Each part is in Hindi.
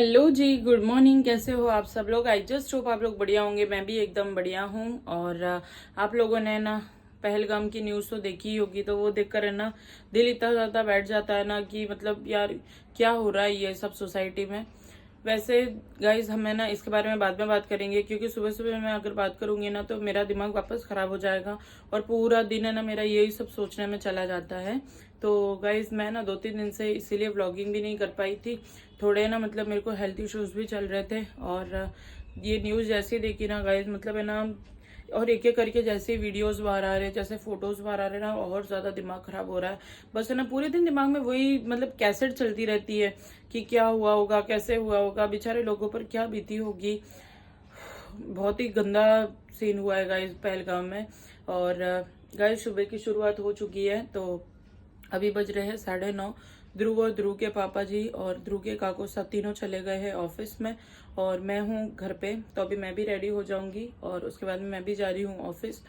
हेलो जी, गुड मॉर्निंग। कैसे हो आप सब लोग? आई जस्ट होप आप लोग बढ़िया होंगे। मैं भी एकदम बढ़िया हूँ। और आप लोगों ने ना पहलगाम की न्यूज़ तो देखी ही होगी, तो वो देखकर है ना दिल इतना ज़्यादा बैठ जाता है ना कि मतलब यार क्या हो रहा है ये सब सोसाइटी में। वैसे गाइज हमें ना इसके बारे में बाद में बात करेंगे, क्योंकि सुबह सुबह मैं अगर बात करूंगी ना तो मेरा दिमाग वापस खराब हो जाएगा और पूरा दिन है ना मेरा यही सब सोचने में चला जाता है। तो गाइज मैं ना 2-3 दिन से इसीलिए व्लॉगिंग भी नहीं कर पाई थी। थोड़े ना मतलब मेरे को हेल्थ इश्यूज भी चल रहे थे, और ये न्यूज़ जैसे ही देखी ना गाइज मतलब है ना, और एक एक करके जैसे वीडियोस बाहर आ रहे हैं, जैसे फोटोज बाहर आ रहे हैं ना, और ज्यादा दिमाग खराब हो रहा है। बस है ना पूरे दिन दिमाग में वही मतलब कैसेट चलती रहती है कि क्या हुआ होगा, कैसे हुआ होगा, बेचारे लोगों पर क्या बीती होगी। बहुत ही गंदा सीन हुआ है गाइस पहलगाम में। और गाइस सुबह की शुरुआत हो चुकी है, तो अभी बज रहे हैं 9:30। ध्रुव और ध्रुव के पापा जी और ध्रुव के काकू सब तीनों चले गए हैं ऑफिस में, और मैं हूँ घर पे। तो अभी मैं भी रेडी हो जाऊंगी और उसके बाद में मैं भी जा रही हूँ ऑफिस।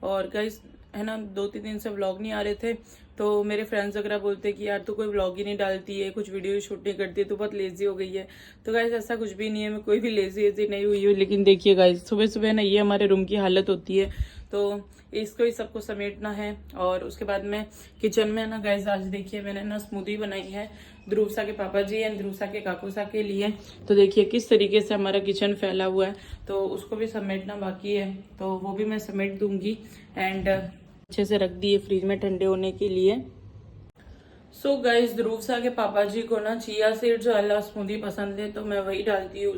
और गाइस है ना 2-3 दिन से व्लॉग नहीं आ रहे थे, तो मेरे फ्रेंड्स वगैरह बोलते कि यार तू कोई व्लॉग ही नहीं डालती है, कुछ वीडियो शूट नहीं करती है, तू बहुत लेजी हो गई है। तो गाइस ऐसा कुछ भी नहीं है, मैं कोई भी लेजी एजी नहीं हुई हूँ। लेकिन देखिए गाइस सुबह सुबह ना ये हमारे रूम की हालत होती है, तो इसको ही सबको समेटना है। और उसके बाद में किचन में ना गाइस आज देखिए मैंने ना स्मूदी बनाई है ध्रुवसा के पापा जी एंड ध्रुवसा के काकूसा के लिए। तो देखिए किस तरीके से हमारा किचन फैला हुआ है, तो उसको भी समेटना बाकी है, तो वो भी मैं समेट दूंगी। एंड अच्छे से रख दिए फ्रिज में ठंडे होने के लिए। सो गाइस ध्रुवसा के पापा जी को ना चिया सीड्स वाला स्मूदी पसंद है, तो मैं वही डालती हूँ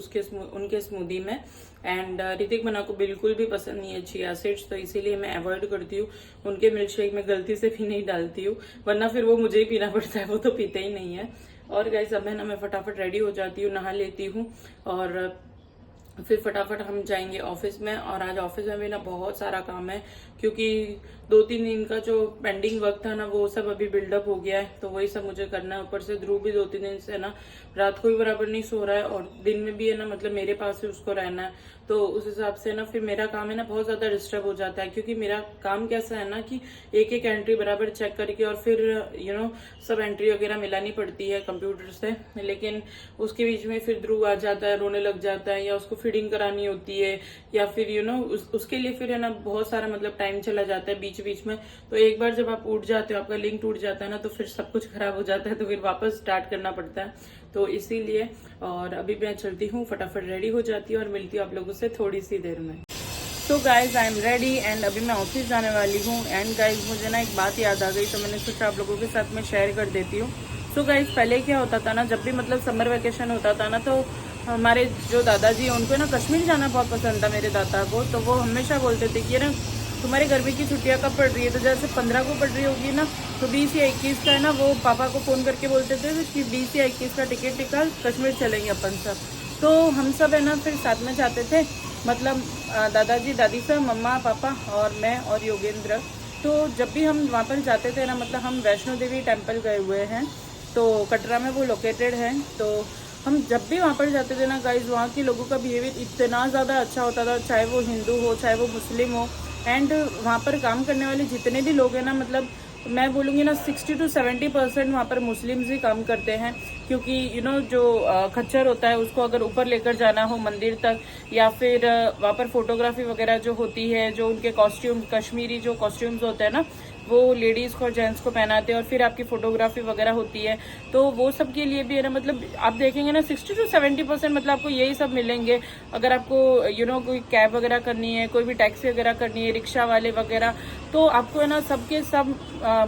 उनके स्मूदी में। एंड ऋतिक मना को बिल्कुल भी पसंद नहीं है चिया सीड्स, तो इसीलिए मैं अवॉइड करती हूँ। उनके मिल्क शेक में गलती से भी नहीं डालती हूँ, वरना फिर वो मुझे ही पीना पड़ता है, वो तो पीते ही नहीं है। और गाइस अब है ना मैं फटाफट रेडी हो जाती हूँ, नहा लेती हूँ, और फिर फटाफट हम जाएंगे ऑफिस में। और आज ऑफिस में भी ना बहुत सारा काम है, क्योंकि 2-3 दिन का जो पेंडिंग वर्क था ना वो सब अभी बिल्डअप हो गया है, तो वही सब मुझे करना है। ऊपर से ध्रुव भी 2-3 दिन से ना रात को भी बराबर नहीं सो रहा है, और दिन में भी है ना मतलब मेरे पास ही उसको रहना है। तो उस हिसाब से ना फिर मेरा काम है ना बहुत ज्यादा डिस्टर्ब हो जाता है, क्योंकि मेरा काम कैसा है ना कि एक एक एंट्री बराबर चेक करके और फिर सब एंट्री वगैरह मिलानी पड़ती है कंप्यूटर से। लेकिन उसके बीच में फिर ध्रुव आ जाता है, रोने लग जाता है, या उसको फीडिंग करानी होती है, या फिर उसके लिए फिर है ना बहुत सारा मतलब टाइम चला जाता है बीच बीच में। तो एक बार जब आप उठ जाते हो, आपका लिंक टूट जाता है ना, तो फिर सब कुछ खराब हो जाता है, तो फिर वापस स्टार्ट करना पड़ता है। तो इसीलिए और अभी मैं चलती हूँ, फटाफट रेडी हो जाती हूँ और मिलती हूँ आप लोगों से थोड़ी सी देर में। तो guys I am ready and अभी मैं ऑफिस जाने वाली हूँ। एंड गाइज मुझे ना एक बात याद आ गई, तो मैंने सोचा आप लोगों के साथ में शेयर कर देती हूँ। तो गाइज पहले क्या होता था ना, जब भी मतलब समर वेकेशन होता था ना, तो हमारे जो दादाजी हैं उनको ना कश्मीर जाना बहुत पसंद था मेरे दादा को। तो वो हमेशा बोलते थे कि ना तुम्हारी गर्मी की छुट्टियां कब पड़ रही है, तो जैसे 15 को पड़ रही होगी ना, तो 20 या 21 का है ना, वो पापा को फोन करके बोलते थे कि 20 या 21 का टिकट निकाल, कश्मीर चलेंगे अपन सब। तो हम सब है ना फिर साथ में जाते थे, मतलब दादाजी दादी साहब, मम्मा पापा और मैं और योगेंद्र। तो जब भी हम वहाँ पर जाते थे ना, मतलब हम वैष्णो देवी टेम्पल गए हुए हैं, तो कटरा में वो लोकेटेड है। तो हम जब भी वहाँ पर जाते थे ना गाइज, वहाँ के लोगों का बिहेवियर इतना ज़्यादा अच्छा होता था, चाहे वो हिंदू हो चाहे वो मुस्लिम हो। एंड वहाँ पर काम करने वाले जितने भी लोग हैं ना, मतलब मैं बोलूँगी ना 60 to 70% वहाँ पर मुस्लिम्स ही काम करते हैं। क्योंकि जो खच्चर होता है उसको अगर ऊपर लेकर जाना हो मंदिर तक, या फिर वहाँ पर फोटोग्राफी वगैरह जो होती है, जो उनके कॉस्ट्यूम कश्मीरी जो कॉस्ट्यूम्स होते हैं ना, वो लेडीज़ को और जेंट्स को पहनाते हैं, और फिर आपकी फोटोग्राफी वगैरह होती है। तो वो सब के लिए भी है ना, मतलब आप देखेंगे ना 60 to 70% मतलब आपको यही सब मिलेंगे। अगर आपको कोई कैब वगैरह करनी है, कोई भी टैक्सी वगैरह करनी है, रिक्शा वाले वगैरह, तो आपको है ना सबके सब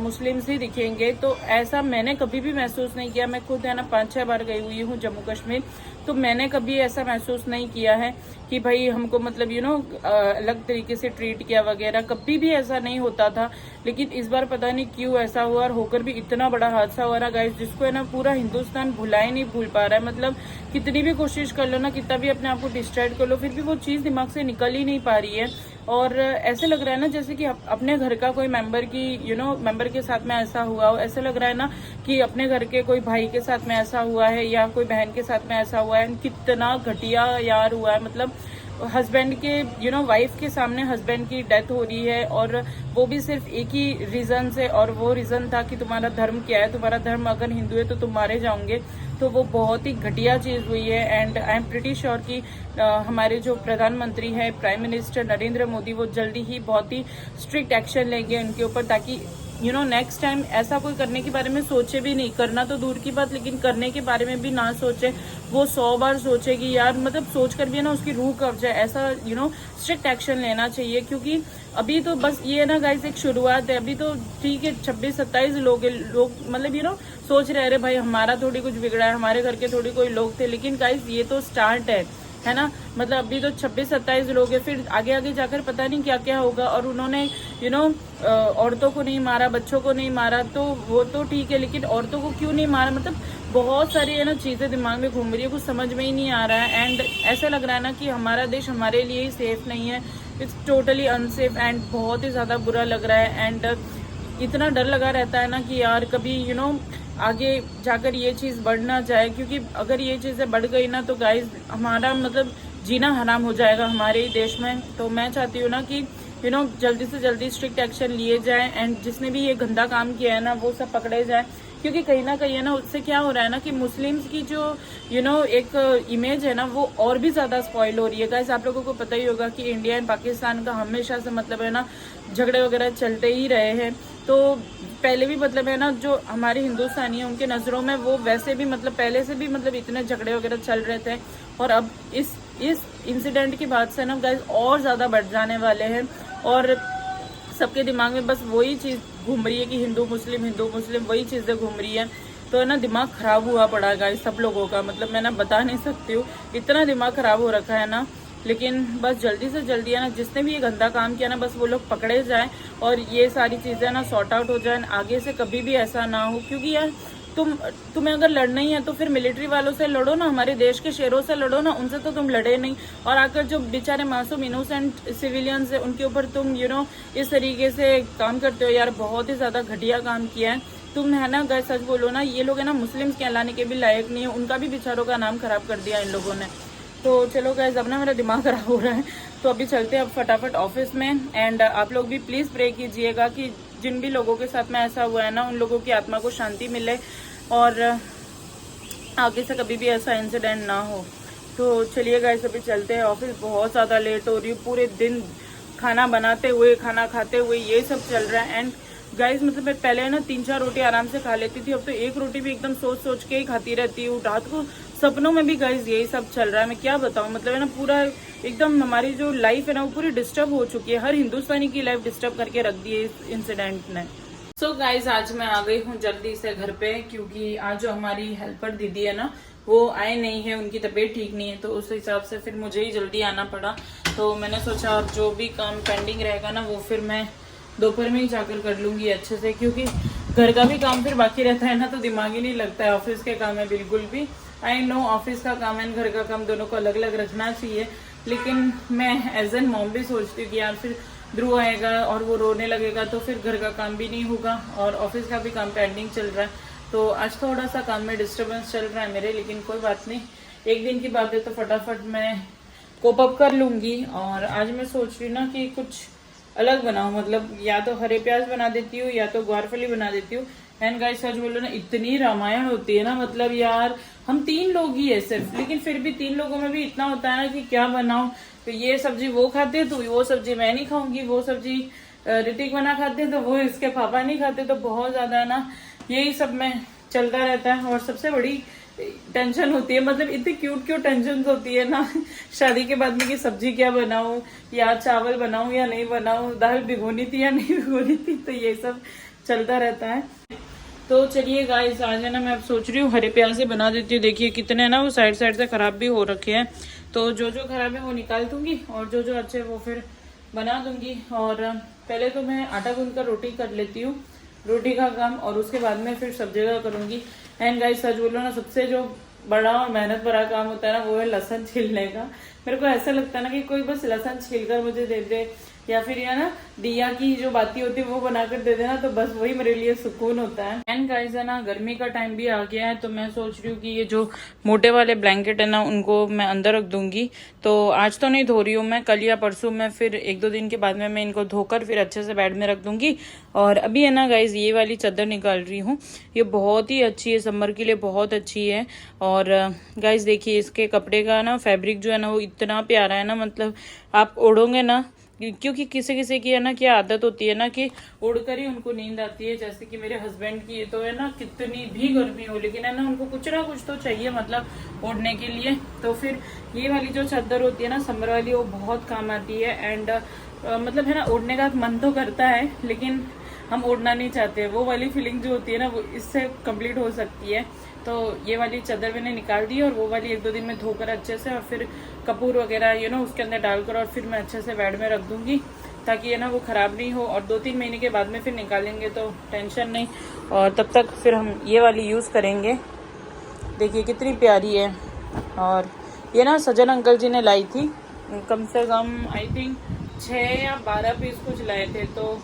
मुस्लिम्स ही दिखेंगे। तो ऐसा मैंने कभी भी महसूस नहीं किया। मैं खुद है ना 5-6 बार गई हुई हूँ जम्मू कश्मीर, तो मैंने कभी ऐसा महसूस नहीं किया है कि भाई हमको मतलब अलग तरीके से ट्रीट किया वगैरह, कभी भी ऐसा नहीं होता था। लेकिन इस बार पता नहीं क्यों ऐसा हुआ, और होकर भी इतना बड़ा हादसा हो रहा गाइस, जिसको है ना पूरा हिंदुस्तान भुला ही नहीं भूल पा रहा है। मतलब कितनी भी कोशिश कर लो ना, कितना भी अपने आप को डिस्ट्रैक्ट कर लो, फिर भी वो चीज़ दिमाग से निकल ही नहीं पा रही है। और ऐसे लग रहा है ना जैसे कि अपने घर का कोई मेंबर की मेंबर के साथ में ऐसा हुआ हो। ऐसे लग रहा है ना कि अपने घर के कोई भाई के साथ में ऐसा हुआ है, या कोई बहन के साथ में ऐसा हुआ है। कितना घटिया यार हुआ है, मतलब हस्बैंड के वाइफ के सामने हस्बैंड की डेथ हो रही है, और वो भी सिर्फ एक ही रीजन से, और वो रीजन था कि तुम्हारा धर्म क्या है, तुम्हारा धर्म अगर हिंदू है तो तुम मारे जाओगे। तो वो बहुत ही घटिया चीज हुई है। And I am pretty sure कि हमारे जो प्रधानमंत्री है, प्राइम मिनिस्टर नरेंद्र मोदी, वो जल्दी ही बहुत ही स्ट्रिक्ट एक्शन लेंगे उनके ऊपर, ताकि नेक्स्ट टाइम ऐसा कोई करने के बारे में सोचे भी नहीं। करना तो दूर की बात, लेकिन करने के बारे में भी ना सोचे। वो 100 बार सोचे कि यार, मतलब सोच कर भी है ना उसकी रूह कब जाए। ऐसा स्ट्रिक्ट एक्शन लेना चाहिए, क्योंकि अभी तो बस ये है ना गाइस, एक शुरुआत है। अभी तो ठीक है, 26-27 लोग मतलब सोच रहे अरे भाई हमारा थोड़ी कुछ बिगड़ा है, हमारे घर के थोड़ी कोई लोग थे, लेकिन गाइस ये तो स्टार्ट है ना। मतलब अभी तो 26-27 लोग हैं, फिर आगे आगे जाकर पता नहीं क्या क्या होगा। और उन्होंने औरतों को नहीं मारा, बच्चों को नहीं मारा, तो वो तो ठीक है, लेकिन औरतों को क्यों नहीं मारा? मतलब बहुत सारी है ना चीजें दिमाग में घूम रही है, कुछ समझ में ही नहीं आ रहा है। एंड ऐसा लग रहा है ना कि हमारा देश हमारे लिए ही सेफ नहीं है। इट्स टोटली अनसेफ एंड बहुत ही ज्यादा बुरा लग रहा है। एंड इतना डर लगा रहता है ना कि यार कभी आगे जाकर ये चीज बढ़ ना जाए, क्योंकि अगर ये चीजें बढ़ गई ना तो गाइस हमारा मतलब जीना हराम हो जाएगा हमारे ही देश में। तो मैं चाहती हूँ ना कि जल्दी से जल्दी स्ट्रिक्ट एक्शन लिए जाए, एंड जिसने भी ये गंदा काम किया है ना वो सब पकड़े जाए। क्योंकि कहीं ना कहीं है ना उससे क्या हो रहा है ना कि मुस्लिम्स की जो एक इमेज है ना वो और भी ज्यादा स्पॉइल हो रही है। गाइस आप लोगों को पता ही होगा कि इंडिया एंड पाकिस्तान का हमेशा से मतलब है ना झगड़े वगैरह चलते ही रहे हैं। तो पहले भी मतलब है ना जो हमारे हिंदुस्तानी है उनके नजरों में वो वैसे भी मतलब पहले से भी मतलब इतने झगड़े वगैरह चल रहे थे, और अब इस इंसिडेंट की बात से ना गाइस और ज्यादा बढ़ जाने वाले हैं। और सबके दिमाग में बस वही चीज घूम रही है कि हिंदू मुस्लिम वही चीजें घूम रही है। तो है ना दिमाग खराब हुआ पड़ा गाइस सब लोगों का, मतलब मैं ना बता नहीं सकती हूँ, इतना दिमाग खराब हो रखा है ना। लेकिन बस जल्दी से जल्दी है ना जिसने भी ये गंदा काम किया ना बस वो लोग पकड़े जाएं, और ये सारी चीजें ना सॉर्ट आउट हो जाए, आगे से कभी भी ऐसा ना हो। क्योंकि यार तुम्हें अगर लड़ना ही है तो फिर मिलिट्री वालों से लड़ो ना, हमारे देश के शेरों से लड़ो ना, उनसे तो तुम लड़े नहीं। और आकर जो बेचारे मासूम इनोसेंट सिविलियंस है उनके ऊपर तुम इस तरीके से काम करते हो। यार बहुत ही ज्यादा घटिया काम किया है तुम, है ना। गाइस सच बोलो ना, ये लोग है ना मुस्लिम्स कहलाने के भी लायक नहीं है, उनका भी बेचारों का नाम खराब कर दिया इन लोगों ने। तो चलो गाइस अब ना मेरा दिमाग खराब हो रहा है, तो अभी चलते हैं अब फटाफट ऑफिस में। एंड आप लोग भी प्लीज प्रे कीजिएगा कि जिन भी लोगों के साथ में ऐसा हुआ है ना उन लोगों की आत्मा को शांति मिले, और आगे से कभी भी ऐसा इंसिडेंट ना हो। तो चलिए गाइस अभी चलते हैं ऑफिस, बहुत ज्यादा लेट हो रही हूँ, पूरे दिन खाना बनाते हुए खाना खाते हुए ये सब चल रहा है। एंड गाइस मतलब मैं पहले ना 3-4 रोटी आराम से खा लेती थी, अब तो एक रोटी भी एकदम सोच सोच के ही खाती रहती हूँ। रात को सपनों में भी गाइस यही सब चल रहा है, मैं क्या बताऊँ। मतलब है ना पूरा एकदम हमारी जो लाइफ है ना वो पूरी डिस्टर्ब हो चुकी है, हर हिंदुस्तानी की लाइफ डिस्टर्ब करके रख दी है इस इंसिडेंट ने। सो गाइज आज मैं आ गई हूँ जल्दी से घर पे, क्योंकि आज जो हमारी हेल्पर दीदी है ना वो आए नहीं है, उनकी तबीयत ठीक नहीं है, तो उस हिसाब से फिर मुझे ही जल्दी आना पड़ा। तो मैंने सोचा अब जो भी काम पेंडिंग रहेगा ना वो फिर मैं दोपहर में ही जाकर कर लूंगी अच्छे से, क्योंकि घर का भी काम फिर बाकी रहता है ना तो दिमाग ही नहीं लगता है ऑफिस के काम है बिल्कुल भी। आई नो ऑफिस का काम एंड घर का काम दोनों को अलग अलग रखना चाहिए, लेकिन मैं एज एन मॉम भी सोचती हूँ कि यार फिर ध्रुव आएगा और वो रोने लगेगा तो फिर घर का काम भी नहीं होगा और ऑफिस का भी काम पेंडिंग चल रहा है। तो आज थोड़ा सा काम में डिस्टर्बेंस चल रहा है मेरे, लेकिन कोई बात नहीं, एक दिन की बात है तो फटाफट मैं कोप अप कर लूंगी। और आज मैं सोच रही ना कि कुछ अलग बनाऊं, मतलब या तो हरे प्याज बना देती हूँ या तो ग्वारफली बना देती हूँ। एंड गाइस सच बोलो ना इतनी रामायण होती है ना, मतलब यार हम 3 लोग ही है सिर्फ, लेकिन फिर भी 3 लोगों में भी इतना होता है ना कि क्या बनाऊं। तो ये सब्जी वो खाते तो वो सब्जी मैं नहीं खाऊंगी, वो सब्जी ऋतिक बना खाते तो वो इसके पापा नहीं खाते, तो बहुत ज्यादा है ना यही सब में चलता रहता है। और सबसे बड़ी टेंशन होती है, मतलब इतनी क्यूट टेंशन होती है ना शादी के बाद में कि सब्जी क्या बनाऊं, या चावल बनाऊं या नहीं बनाऊं, दाल भिगोनी थी या नहीं भिगोनी थी, तो ये सब चलता रहता है। तो चलिए गाइस आज है ना मैं अब सोच रही हूँ हरे प्याज से बना देती हूँ। देखिए कितने ना वो साइड से खराब भी हो रखे हैं, तो जो जो खराब है वो निकाल दूंगी और जो जो अच्छे वो फिर बना दूंगी। और पहले तो मैं आटा गूंद कर रोटी कर लेती हूँ, रोटी का काम, और उसके बाद में फिर सब्जी का करूंगी। एंड गाइस सच बोलो ना सबसे जो बड़ा और मेहनत भरा काम होता है ना वो है लहसुन छीलने का। मेरे को ऐसा लगता है ना कि कोई बस लहसुन छील कर मुझे दे दे या फिर या ना दिया की जो बाती होती है वो बनाकर दे देना, तो बस वही मेरे लिए सुकून होता है। एंड गाइस है ना, गर्मी का टाइम भी आ गया है, तो मैं सोच रही हूँ कि ये जो मोटे वाले ब्लैंकेट है ना उनको मैं अंदर रख दूंगी। तो आज तो नहीं धो रही हूँ मैं, कल या परसों में, फिर 1-2 दिन के बाद में मैं इनको धोकर फिर अच्छे से बेड में रख दूंगी। और अभी है ना गाइज ये वाली चादर निकाल रही हूँ, ये बहुत ही अच्छी है, समर के लिए बहुत अच्छी है। और गाइज देखिए इसके कपड़े का ना फैब्रिक जो है ना वो इतना प्यारा है ना, मतलब आप ओढ़ोगे ना, क्योंकि किसी किसी की है ना क्या आदत होती है ना कि उड़कर ही उनको नींद आती है, जैसे कि मेरे हस्बैंड की। तो है ना कितनी भी गर्मी हो लेकिन है ना उनको कुछ ना कुछ तो चाहिए मतलब ओढ़ने के लिए। तो फिर ये वाली जो चादर होती है ना समर वाली, वो बहुत काम आती है। एंड मतलब है ना ओढ़ने का मन तो करता है लेकिन हम ओढ़ना नहीं चाहते, वो वाली फीलिंग जो होती है ना वो इससे कंप्लीट हो सकती है। तो ये वाली चादर मैंने निकाल दी और वो वाली 1-2 दिन में धोकर अच्छे से और फिर कपूर वगैरह उसके अंदर डालकर और फिर मैं अच्छे से बेड में रख दूंगी, ताकि है ना वो ख़राब नहीं हो। और 2-3 महीने के बाद में फिर निकालेंगे तो टेंशन नहीं, और तब तक फिर हम ये वाली यूज़ करेंगे। देखिए कितनी प्यारी है। और ये ना सजन अंकल जी ने लाई थी, कम से कम आई थिंक 6 या 12 पीस कुछ लाए थे। तो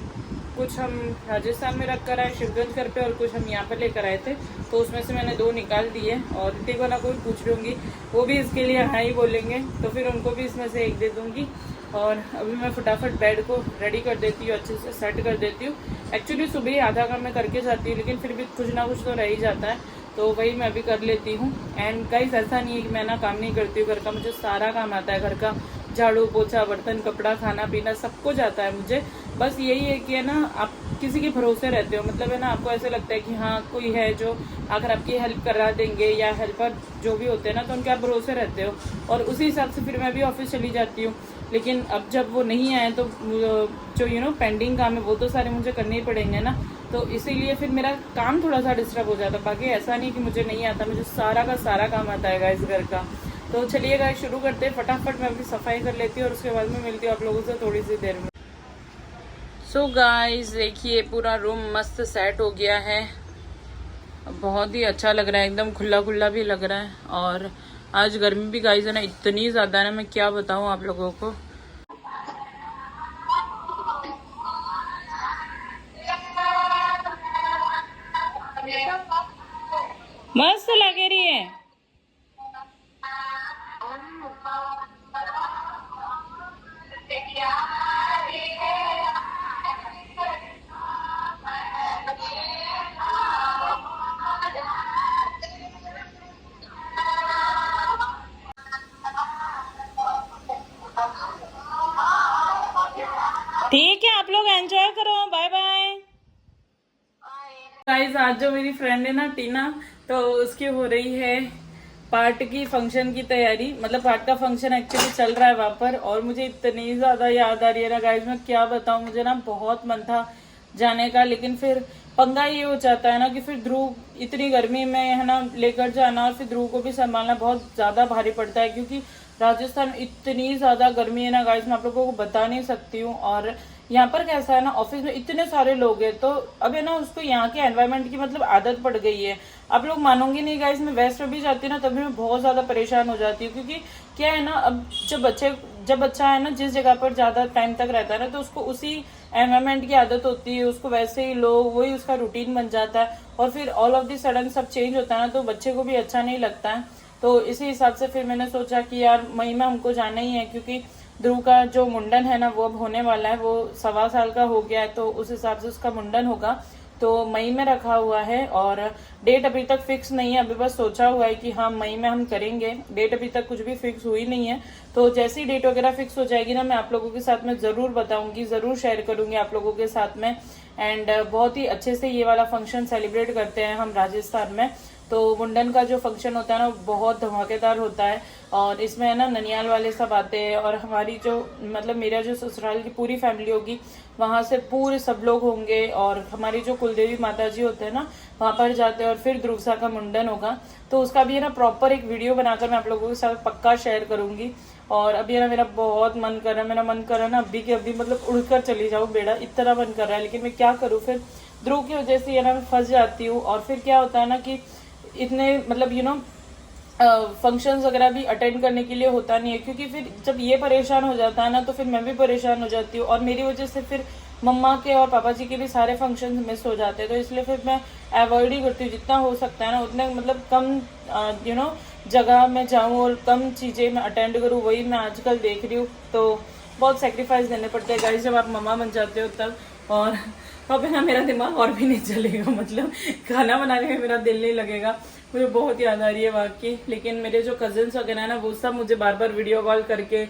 कुछ हम राजस्थान में रख कर आए शिवगंज घर पे और कुछ हम यहाँ पर लेकर आए थे, तो उसमें से मैंने 2 निकाल दिए। और ऋतिक वाला को भी पूछ लूँगी, वो भी इसके लिए हाँ ही बोलेंगे, तो फिर उनको भी इसमें से एक दे दूँगी। और अभी मैं फटाफट बेड को रेडी कर देती हूँ, अच्छे से सेट कर देती हूँ। एक्चुअली सुबह ही आधा काम मैं करके जाती हूँ, लेकिन फिर भी कुछ ना कुछ तो रह ही जाता है, तो वही मैं अभी कर लेती हूँ। एंड गाइस ऐसा नहीं है कि मैं ना काम नहीं करती हूँ, घर का मुझे सारा काम आता है, घर का झाड़ू पोछा बर्तन कपड़ा खाना पीना सब कुछ आता है मुझे। बस यही है कि है ना आप किसी के भरोसे रहते हो, मतलब है ना आपको ऐसे लगता है कि हाँ कोई है जो आकर आपकी हेल्प करा देंगे, या हेल्पर जो भी होते हैं ना तो उनके आप भरोसे रहते हो, और उसी हिसाब से फिर मैं भी ऑफिस चली जाती हूँ। लेकिन अब जब वो नहीं आए तो जो पेंडिंग काम है वो तो सारे मुझे करने ही पड़ेंगे ना, तो इसीलिए फिर मेरा काम थोड़ा सा डिस्टर्ब हो जाता है। बाकी ऐसा नहीं कि मुझे नहीं आता, मुझे सारा का सारा काम आता है गाइस घर का। तो चलिए गाइस शुरू करते हैं, फटाफट मैं अपनी सफाई कर लेती हूँ और उसके बाद में मिलती हूँ आप लोगों से थोड़ी सी देर में। सो गाइस देखिए पूरा रूम मस्त सेट हो गया है, बहुत ही अच्छा लग रहा है, एकदम खुला खुला भी लग रहा है। और आज गर्मी भी गाइस है ना इतनी ज़्यादा है ना, मैं क्या बताऊँ आप लोगों को। मस्त लग रही है। ठीक है आप लोग एंजॉय करो, बाय बाय। गाइस आज जो मेरी फ्रेंड है ना टीना, तो उसकी हो रही है पार्ट की फंक्शन की तैयारी, मतलब पार्ट का फंक्शन एक्चुअली चल रहा है वहां पर। और मुझे इतनी ज्यादा याद आ रही है ना गाइस, मैं क्या बताऊं, मुझे ना बहुत मन था जाने का, लेकिन फिर पंगा ये हो जाता है ना कि फिर ध्रुव इतनी गर्मी में है ना लेकर जाना और फिर ध्रुव को भी संभालना बहुत ज्यादा भारी पड़ता है, क्योंकि राजस्थान में इतनी ज्यादा गर्मी है ना गाइस, मैं आप लोगों को बता नहीं सकती हूँ। और यहाँ पर कैसा है ना ऑफिस में इतने सारे लोग हैं, तो अब है ना उसको यहाँ के एनवायरनमेंट की मतलब आदत पड़ गई है। आप लोग मानोगे नहीं गाइस, मैं वेस्ट में भी जाती हूँ ना तभी मैं बहुत ज्यादा परेशान हो जाती हूँ, क्योंकि क्या है ना अब जब बच्चा है ना जिस जगह पर ज्यादा टाइम तक रहता है ना तो उसको उसी एनवायरनमेंट की आदत होती है, उसको वैसे ही लोग वही उसका रूटीन बन जाता है, और फिर ऑल ऑफ दी सडन सब चेंज होता है ना तो बच्चे को भी अच्छा नहीं लगता है। तो इसी हिसाब से फिर मैंने सोचा कि यार मई में हमको जाना ही है, क्योंकि ध्रुव का जो मुंडन है ना वो अब होने वाला है, वो 1.25 साल का हो गया है, तो उस हिसाब से उसका मुंडन होगा, तो मई में रखा हुआ है। और डेट अभी तक फिक्स नहीं है, अभी बस सोचा हुआ है कि हाँ मई में हम करेंगे, डेट अभी तक कुछ भी फिक्स हुई नहीं है। तो जैसी डेट वगैरह फिक्स हो जाएगी ना मैं आप लोगों के साथ में जरूर बताऊंगी, जरूर शेयर करूंगी आप लोगों के साथ में। एंड बहुत ही अच्छे से ये वाला फंक्शन सेलिब्रेट करते हैं हम राजस्थान में। तो मुंडन का जो फंक्शन होता है ना बहुत धमाकेदार होता है, और इसमें है ना ननियाल वाले सब आते हैं, और हमारी जो मतलब मेरा जो ससुराल की पूरी फैमिली होगी वहां से पूरे सब लोग होंगे, और हमारी जो कुलदेवी माता जी होते हैं ना वहां पर जाते हैं, और फिर ध्रुवसा का मुंडन होगा। तो उसका भी है ना प्रॉपर एक वीडियो बनाकर मैं आप लोगों के साथ पक्का शेयर करूंगी। और अभी है ना मेरा बहुत मन कर रहा है, मेरा मन कर रहा है ना अभी के अभी मतलब उड़कर चली जाऊँ बेड़ा, इतना मन कर रहा है, लेकिन मैं क्या करूँ, फिर ध्रुव की वजह से है ना मैं फंस जाती हूँ। और फिर क्या होता है ना कि इतने मतलब फंक्शंस वगैरह भी अटेंड करने के लिए होता नहीं है, क्योंकि फिर जब ये परेशान हो जाता है ना तो फिर मैं भी परेशान हो जाती हूँ, और मेरी वजह से फिर मम्मा के और पापा जी के भी सारे फंक्शंस मिस हो जाते हैं। तो इसलिए फिर मैं अवॉइड ही करती हूँ, जितना हो सकता है ना उतने मतलब कम जगह में जाऊँ और कम चीज़ें मैं अटेंड करूँ, वही मैं आजकल देख रही हूँ। तो बहुत सेक्रीफाइस देने पड़ते हैं गाइस जब आप मम्मा बन जाते हो तब। और अब है ना मेरा दिमाग और भी नहीं चलेगा, मतलब खाना बनाने में मेरा दिल नहीं लगेगा। मुझे बहुत याद आ रही है वाकई, लेकिन मेरे जो कजन्स वगैरह है ना वो सब मुझे बार बार वीडियो कॉल करके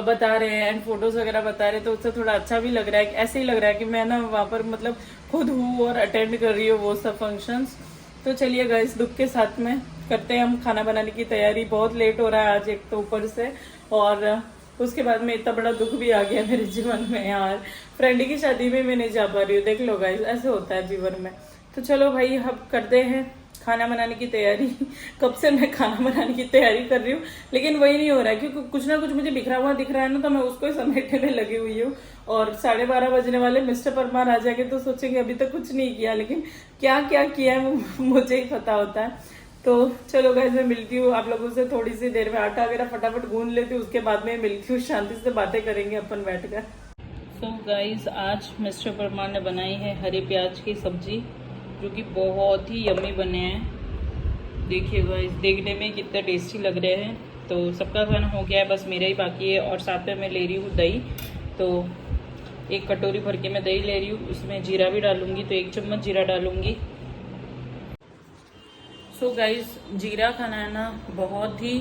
बता रहे हैं एंड फोटोज वगैरह बता रहे हैं, तो उससे थोड़ा अच्छा भी लग रहा है। ऐसे ही लग रहा है कि मैं ना वहाँ पर मतलब खुद हूँ और अटेंड कर रही हूँ वो सब फंक्शंस। तो चलिए गाइस, दुख के साथ में करते हैं हम खाना बनाने की तैयारी। बहुत लेट हो रहा है आज एक तो ऊपर से, और उसके बाद में इतना बड़ा दुख भी आ गया मेरे जीवन में यार। फ्रेंड की शादी में मैं नहीं जा पा रही हूँ, देख लो गाइस, ऐसे होता है जीवन में। तो चलो भाई अब करते हैं खाना बनाने की तैयारी। कब से मैं खाना बनाने की तैयारी कर रही हूँ, लेकिन वही नहीं हो रहा है, क्योंकि कुछ ना कुछ मुझे बिखरा हुआ दिख रहा है ना, तो मैं उसको ही समेटने में लगी हुई हूँ। और 12:30 बजने वाले, मिस्टर परमार आ जाएंगे तो सोचेंगे अभी तक कुछ नहीं किया, लेकिन क्या क्या किया है वो मुझे ही पता होता है। तो चलो गाइस, मैं मिलती हूँ आप लोगों से थोड़ी सी देर में। आटा वगैरह फटाफट गूंद लेती हूँ, उसके बाद में मिलती हूँ, शांति से बातें करेंगे अपन बैठकर। सो गाइस, आज मिस्टर परमार ने बनाई है हरे प्याज की सब्जी, जो कि बहुत ही यम्मी बने हैं। देखिए गाइस, देखने में कितने टेस्टी लग रहे हैं। तो सबका खाना हो गया है, बस मेरा ही बाकी है। और साथ में मैं ले रही हूँ दही, तो 1 कटोरी भर के मैं दही ले रही हूँ। उसमें जीरा भी डालूंगी, तो 1 चम्मच जीरा डालूंगी। सो गाइस, जीरा खाना है ना बहुत ही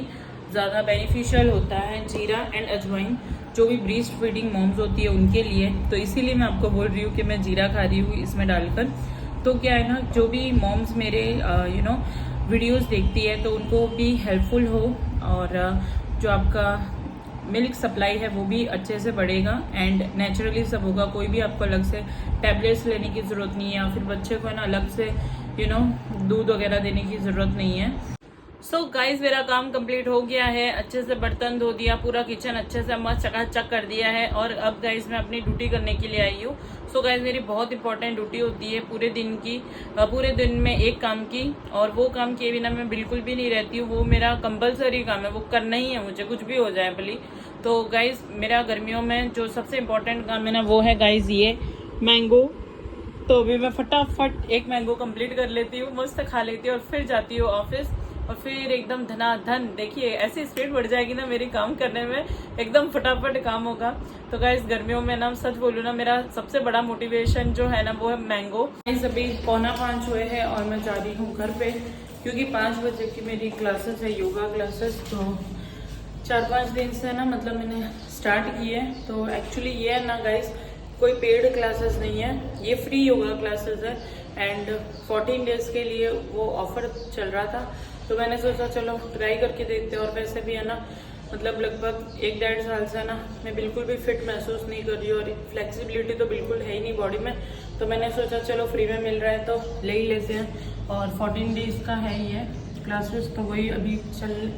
ज़्यादा बेनिफिशियल होता है, जीरा एंड अजवाइन, जो भी ब्रेस्ट फीडिंग मॉम्स होती है उनके लिए। तो इसीलिए मैं आपको बोल रही हूँ कि मैं जीरा खा रही हूँ इसमें डालकर। तो क्या है ना, जो भी मॉम्स मेरे वीडियोस देखती है तो उनको भी हेल्पफुल हो, और जो आपका मिल्क सप्लाई है वो भी अच्छे से बढ़ेगा एंड नेचुरली सब होगा। कोई भी आपको अलग से टैबलेट्स लेने की ज़रूरत नहीं है, या फिर बच्चे को है ना अलग से दूध वगैरह देने की ज़रूरत नहीं है। सो गाइज, मेरा काम कंप्लीट हो गया है। अच्छे से बर्तन धो दिया, पूरा किचन अच्छे से मस्त चकाचक कर दिया है, और अब गाइज मैं अपनी ड्यूटी करने के लिए आई हूँ। सो गाइज, मेरी बहुत इंपॉर्टेंट ड्यूटी होती है पूरे दिन की, पूरे दिन में एक काम की, और वो काम किए बिना मैं बिल्कुल भी नहीं रहती हूँ। वो मेरा कंपलसरी काम है, वो करना ही है मुझे, कुछ भी हो जाए भली। तो गाइज, मेरा गर्मियों में जो सबसे इम्पोर्टेंट काम है ना वो है गाइज ये मैंगो। तो अभी मैं फटाफट 1 मैंगो कंप्लीट कर लेती हूँ, मस्त खा लेती हूँ, और फिर जाती हूँ ऑफिस। और फिर एकदम धनाधन, देखिए ऐसी स्पीड बढ़ जाएगी ना मेरी काम करने में, एकदम फटाफट काम होगा। तो गाइस, गर्मियों में ना सच बोलूँ ना, मेरा सबसे बड़ा मोटिवेशन जो है ना वो है मैंगो। गाइस, अभी 4:45 हुए हैं और मैं जा रही हूँ घर पे, क्योंकि 5 बजे की मेरी क्लासेस है, योगा क्लासेस। तो 4-5 दिन से ना मतलब मैंने स्टार्ट की है। तो एक्चुअली ये है ना गाइस, कोई पेड क्लासेस नहीं है, ये फ्री योगा क्लासेस है, एंड 14 डेज के लिए वो ऑफर चल रहा था। तो मैंने सोचा चलो ट्राई करके देखते हैं। और वैसे भी है ना, मतलब लगभग 1-1.5 साल से ना मैं बिल्कुल भी फिट महसूस नहीं कर रही हूँ, और फ्लेक्सिबिलिटी तो बिल्कुल है ही नहीं बॉडी में। तो मैंने सोचा चलो फ्री में मिल रहा है तो ले ही लेते हैं। और 14 डेज का है ही है क्लासेस, तो वही अभी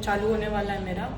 चालू होने वाला है मेरा।